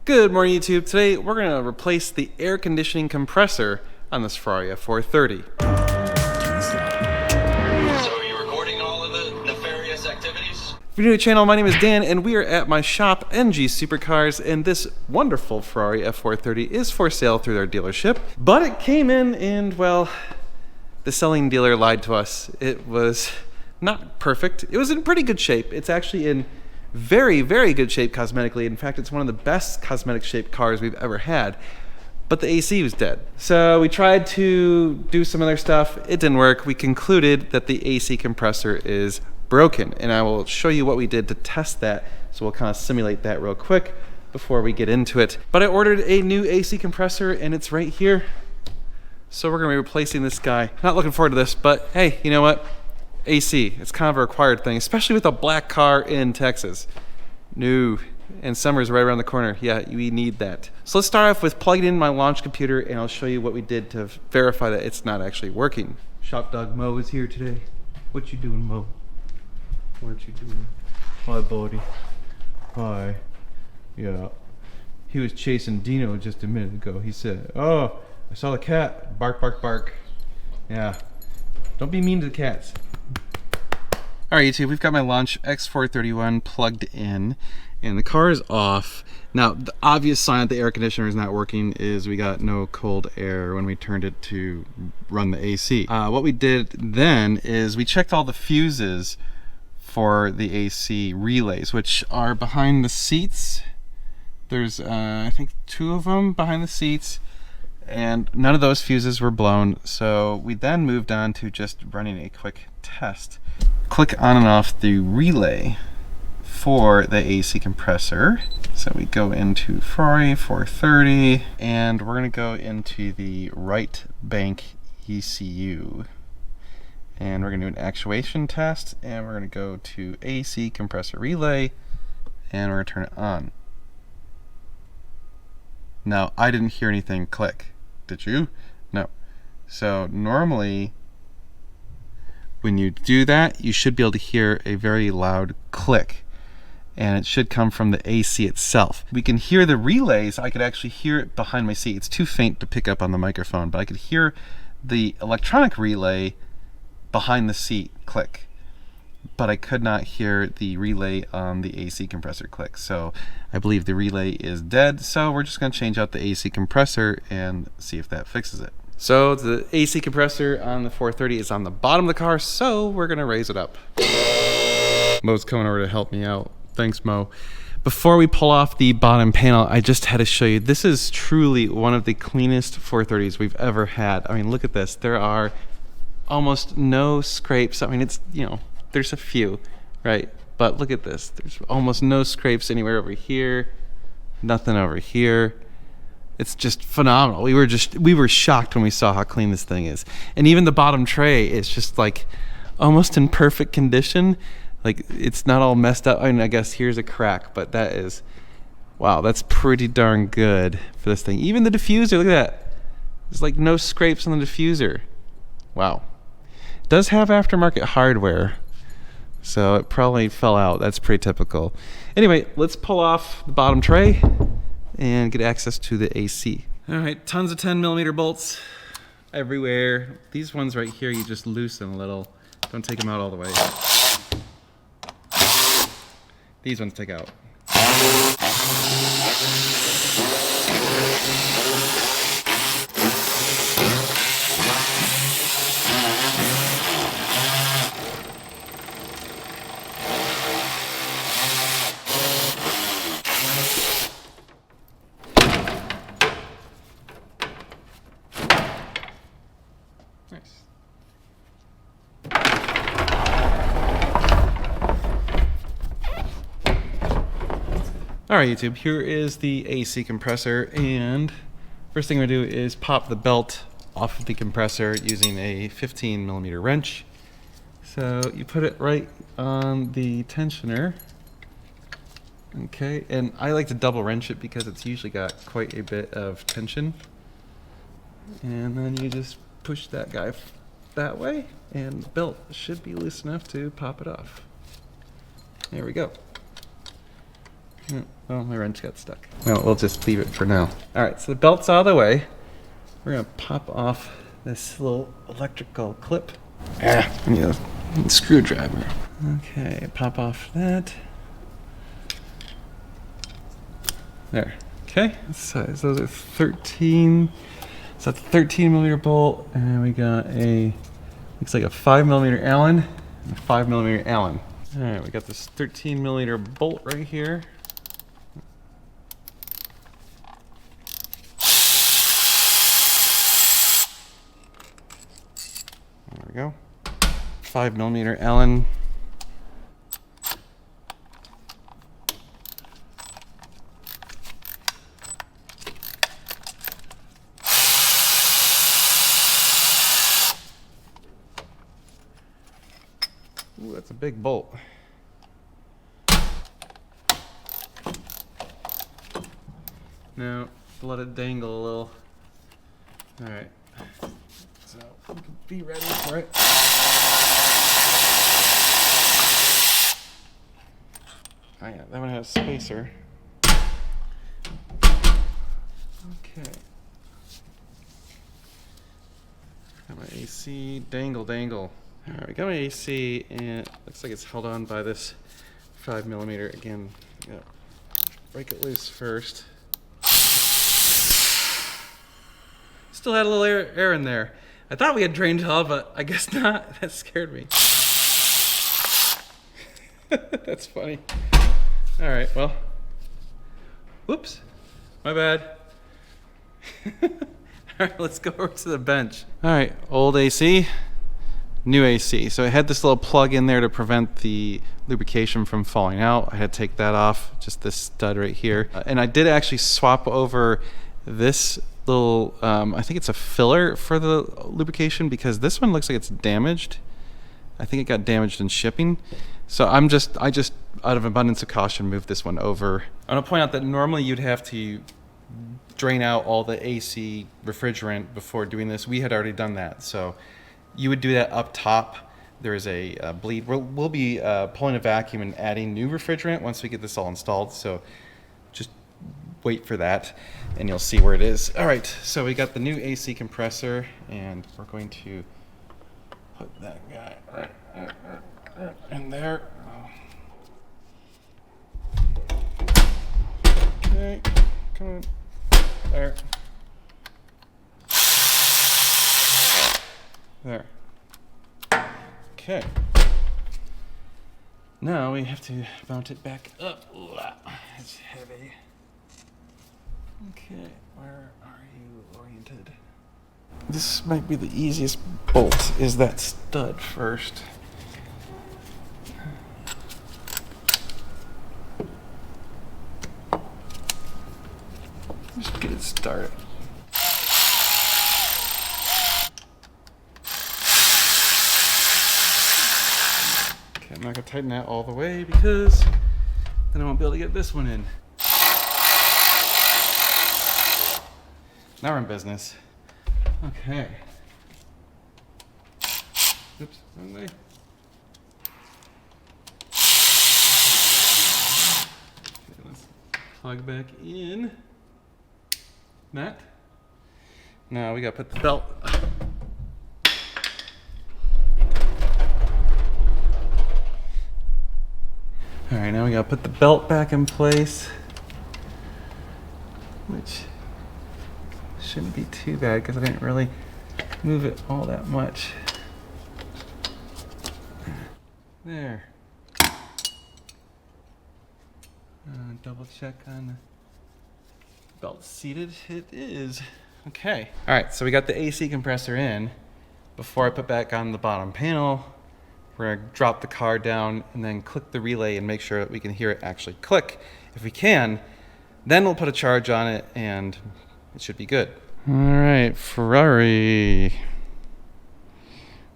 Good morning, YouTube. Today we're going to replace the air conditioning compressor on this Ferrari F430. So are you recording all of the nefarious activities? If you're new to the channel, my name is Dan and we are at my shop, NG Supercars, and this wonderful Ferrari F430 is for sale through their dealership. But it came in and, well, the selling dealer lied to us. It was not perfect. It was in pretty good shape. It's actually in very, very good shape cosmetically. In fact, it's one of the best cosmetic shaped cars we've ever had. But the AC was dead. So we tried to do some other stuff. It didn't work. We concluded that the AC compressor is broken. And I will show you what we did to test that. So we'll kind of simulate that real quick before we get into it. But I ordered a new AC compressor and it's right here. So we're gonna be replacing this guy. Not looking forward to this, but hey, you know what? AC, it's kind of a required thing, especially with a black car in Texas. No, and summer's right around the corner. Yeah, we need that. So let's start off with plugging in my launch computer and I'll show you what we did to verify that it's not actually working. Shop dog Mo is here today. What you doing, Mo? What you doing? Hi, buddy. Hi. Yeah. He was chasing Dino just a minute ago. He said, "Oh, I saw the cat. Bark, bark, bark." Yeah. Don't be mean to the cats. Alright, YouTube, we've got my Launch X431 plugged in and the car is off. Now, the obvious sign that the air conditioner is not working is we got no cold air when we turned it to run the AC. What we did then is we checked all the fuses for the AC relays, which are behind the seats. There's, I think, 2 of them behind the seats. And none of those fuses were blown, so we then moved on to just running a quick test. Click on and off the relay for the AC compressor. So we go into Ferrari F430, and we're going to go into the right bank ECU. And we're going to do an actuation test, and we're going to go to AC compressor relay, and we're going to turn it on. Now, I didn't hear anything click. Did you? No. So normally when you do that, you should be able to hear a very loud click, and it should come from the AC itself. We can hear the relays. I could actually hear it behind my seat. It's too faint to pick up on the microphone, but I could hear the electronic relay behind the seat click, but I could not hear the relay on the AC compressor click. So I believe the relay is dead, so we're just going to change out the AC compressor and see if that fixes it. So the AC compressor on the 430 is on the bottom of the car, so we're going to raise it up. Mo's coming over to help me out. Thanks, Mo. Before we pull off the bottom panel, I just had to show you, this is truly one of the cleanest 430s we've ever had. I mean, look at this. There are almost no scrapes. I mean, it's, you know, there's a few, right? But look at this. There's almost no scrapes anywhere over here. Nothing over here. It's just phenomenal. We were shocked when we saw how clean this thing is. And even the bottom tray is just like almost in perfect condition. Like it's not all messed up. I mean, I guess here's a crack, but that is, wow, that's pretty darn good for this thing. Even the diffuser, look at that. There's like no scrapes on the diffuser. Wow. It does have aftermarket hardware, so it probably fell out. That's pretty typical. Anyway, let's pull off the bottom tray and get access to the AC. All right, tons of 10mm bolts everywhere. These ones right here, you just loosen a little. Don't take them out all the way. These ones take out. Nice. Alright, YouTube, here is the AC compressor, and first thing we're going to do is pop the belt off of the compressor using a 15mm wrench. So you put it right on the tensioner. Okay, and I like to double wrench it because it's usually got quite a bit of tension. And then you just push that guy that way, and the belt should be loose enough to pop it off. There we go. Oh, my wrench got stuck. Well, we'll just leave it for now. All right, so the belt's out of the way. We're gonna pop off this little electrical clip. I need a screwdriver. Okay, pop off that. There. Okay, so those are 13. So that's a 13 millimeter bolt, and we got looks like a 5 millimeter Allen and a 5 millimeter Allen. All right, we got this 13 millimeter bolt right here. There we go. 5 millimeter Allen. Ooh, that's a big bolt. Now, let it dangle a little. All right. So, we can be ready for it. Oh yeah, that one has a spacer. Okay. Got my AC, dangle. All right, we got my AC, and it looks like it's held on by this 5 millimeter. Again, yeah, break it loose first. Still had a little air in there. I thought we had drained it all, but I guess not. That scared me. That's funny. All right, well, whoops, my bad. All right, let's go over to the bench. All right, old AC, new AC. So I had this little plug in there to prevent the lubrication from falling out. I had to take that off, just this stud right here. And I did actually swap over this little, I think it's a filler for the lubrication, because this one looks like it's damaged. I think it got damaged in shipping. So I just out of abundance of caution moved this one over. I want to point out that normally you'd have to drain out all the AC refrigerant before doing this. We had already done that. So you would do that up top. There is a bleed. We'll be pulling a vacuum and adding new refrigerant once we get this all installed. So just wait for that and you'll see where it is. All right, so we got the new AC compressor, and we're going to put that guy right in there. Okay, come on. There. There. Okay. Now we have to mount it back up. It's heavy. Okay, where are you oriented? This might be the easiest bolt, is that stud first. Just get it started. Okay, I'm not gonna tighten that all the way because then I won't be able to get this one in. Now we're in business. Okay. Oops, wrong way. Okay, let's plug back in. That. Now we gotta put the belt. All right, now we gotta put the belt back in place, which shouldn't be too bad because I didn't really move it all that much. There. Double check on the belt seated. It is. Okay. All right, so we got the AC compressor in. Before I put back on the bottom panel, we're gonna drop the car down and then click the relay and make sure that we can hear it actually click. If we can, then we'll put a charge on it and it should be good. All right, Ferrari.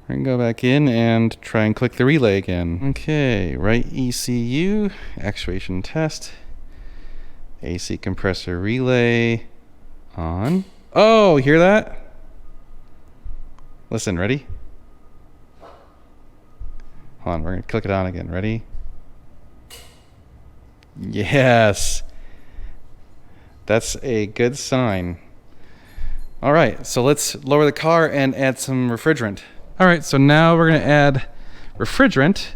We're gonna go back in and try and click the relay again. Okay, right ECU, actuation test. AC compressor relay on. Oh, hear that? Listen, ready? Hold on, we're gonna click it on again. Ready? Yes. That's a good sign. All right, so let's lower the car and add some refrigerant. All right, so now we're gonna add refrigerant.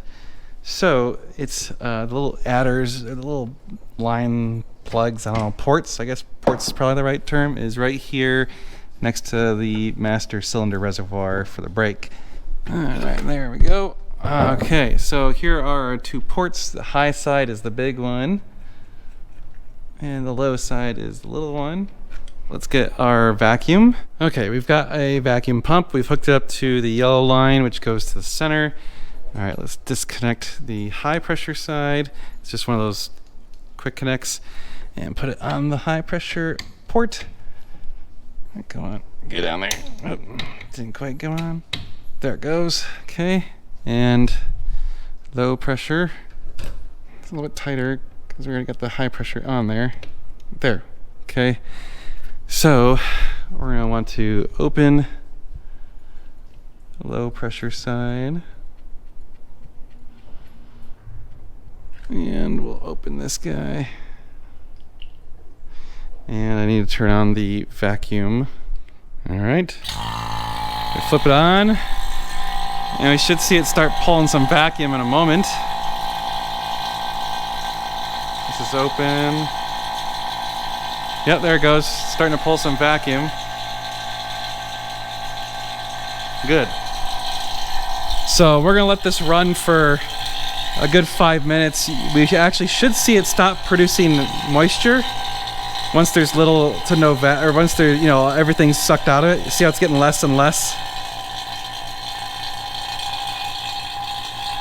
So it's the little adders, the little line plugs, I don't know, ports, I guess ports is probably the right term, is right here next to the master cylinder reservoir for the brake. All right, there we go. Okay, so here are our two ports. The high side is the big one, and the low side is the little one. Let's get our vacuum. Okay, we've got a vacuum pump. We've hooked it up to the yellow line, which goes to the center. All right, let's disconnect the high pressure side. It's just one of those quick connects, and put it on the high pressure port. Go on, get down there. Oh, didn't quite go on. There it goes. Okay, and low pressure. It's a little bit tighter because we already got the high pressure on there. There. Okay. So we're gonna want to open the low pressure side, and we'll open this guy. And I need to turn on the vacuum. All right. We flip it on, and we should see it start pulling some vacuum in a moment. This is open. Yep, there it goes. Starting to pull some vacuum. Good. So we're gonna let this run for a good 5 minutes. We actually should see it stop producing moisture once there's little to no or once there, you know, everything's sucked out of it. See how it's getting less and less?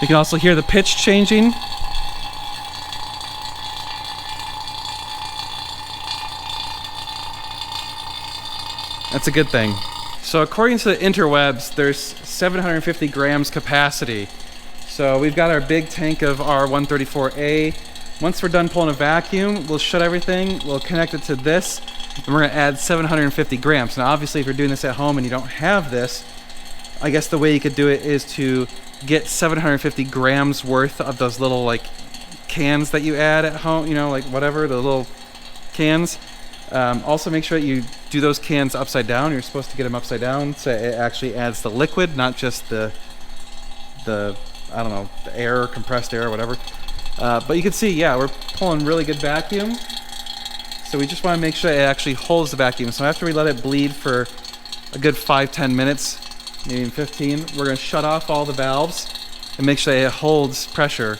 You can also hear the pitch changing. That's a good thing. So according to the interwebs, there's 750 grams capacity. So we've got our big tank of our 134A. Once we're done pulling a vacuum, we'll shut everything, we'll connect it to this, and we're gonna add 750 grams. Now obviously if you're doing this at home and you don't have this, I guess the way you could do it is to get 750 grams worth of those little like cans that you add at home, you know, like whatever, the little cans. Also make sure that you do those cans upside down. You're supposed to get them upside down so it actually adds the liquid, not just the I don't know, the air, compressed air or whatever. But you can see, yeah, we're pulling really good vacuum. So we just want to make sure it actually holds the vacuum. So after we let it bleed for a good 5-10 minutes, maybe even 15, we're going to shut off all the valves and make sure that it holds pressure.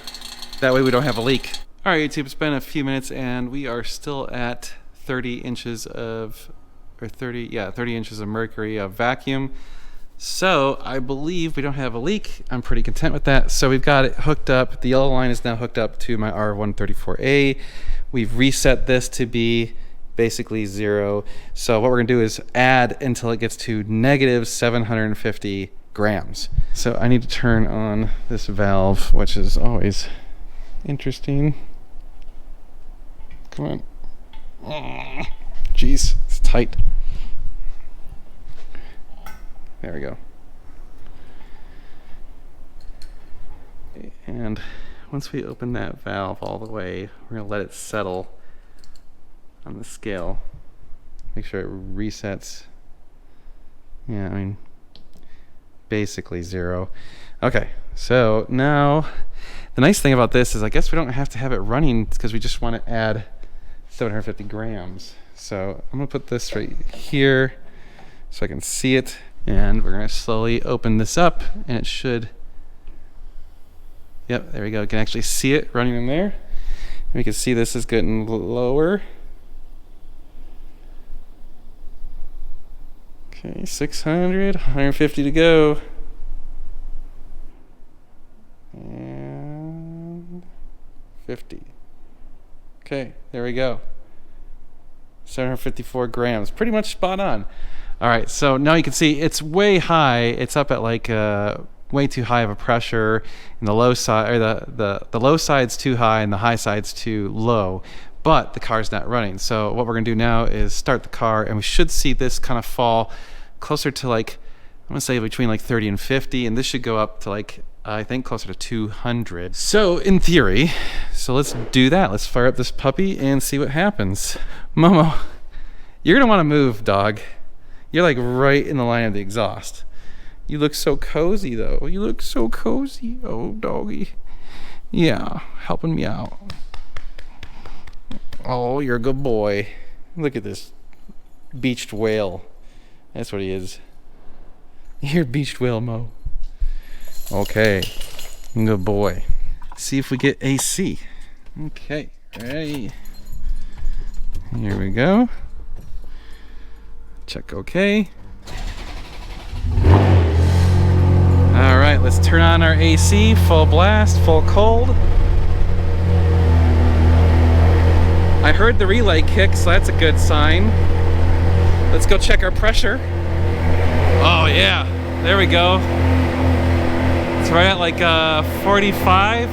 That way we don't have a leak. All right, YouTube, it's been a few minutes and we are still at 30 inches of mercury of vacuum. So I believe we don't have a leak. I'm pretty content with that. So we've got it hooked up. The yellow line is now hooked up to my R134A. We've reset this to be basically 0. So what we're gonna do is add until it gets to negative 750 grams. So I need to turn on this valve, which is always interesting. Come on. Jeez, it's tight. There we go. And once we open that valve all the way, we're gonna let it settle on the scale. Make sure it resets. Yeah, I mean, basically 0. Okay, so now the nice thing about this is I guess we don't have to have it running because we just want to add 750 grams. So I'm gonna put this right here so I can see it. And we're gonna slowly open this up and it should, yep, there we go. You can actually see it running in there. And we can see this is getting lower. Okay, 600, 150 to go. And 50. Okay, there we go. 754 grams, pretty much spot on. All right, so now you can see it's way high. It's up at like way too high of a pressure, and the low side, or the low side's too high and the high side's too low. But the car's not running. So what we're gonna do now is start the car, and we should see this kind of fall closer to like, I'm gonna say between like 30 and 50, and this should go up to like I think closer to 200. So in theory, so let's do that. Let's fire up this puppy and see what happens. Momo, you're gonna wanna move, dog. You're like right in the line of the exhaust. You look so cozy though. You look so cozy. Oh, doggy. Yeah, helping me out. Oh, you're a good boy. Look at this beached whale. That's what he is. You're a beached whale, Mo. Okay, good boy. See if we get AC. Okay, ready. Here we go. Check okay. All right, let's turn on our AC, full blast, full cold. I heard the relay kick, so that's a good sign. Let's go check our pressure. Oh yeah, there we go. It's right at like 45.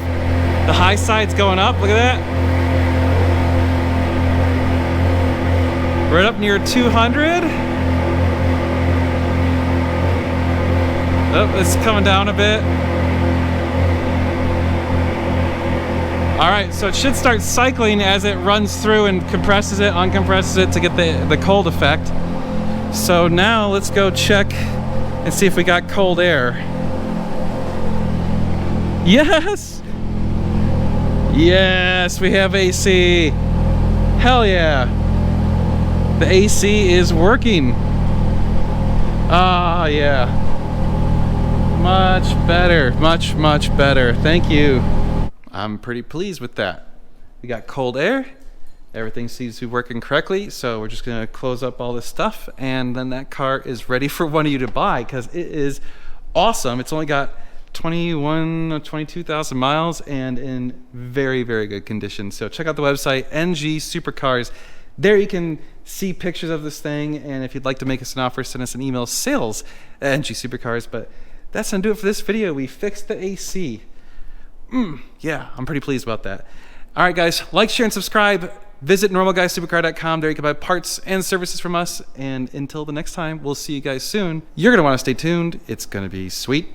The high side's going up, look at that. Right up near 200. Oh, it's coming down a bit. All right, so it should start cycling as it runs through and compresses it, uncompresses it to get the cold effect. So now let's go check and see if we got cold air. Yes! Yes, we have AC. Hell yeah. The AC is working. Ah, yeah. Much better, much, much better. Thank you. I'm pretty pleased with that. We got cold air. Everything seems to be working correctly. So we're just gonna close up all this stuff and then that car is ready for one of you to buy because it is awesome. It's only got 21 or 22,000 miles and in very, very good condition. So check out the website, NG Supercars. There you can see pictures of this thing. And if you'd like to make us an offer, send us an email, sales@NG Supercars. But that's gonna do it for this video. We fixed the AC. Yeah, I'm pretty pleased about that. All right, guys, like, share, and subscribe. Visit normalguysupercar.com. There you can buy parts and services from us. And until the next time, we'll see you guys soon. You're going to want to stay tuned. It's going to be sweet.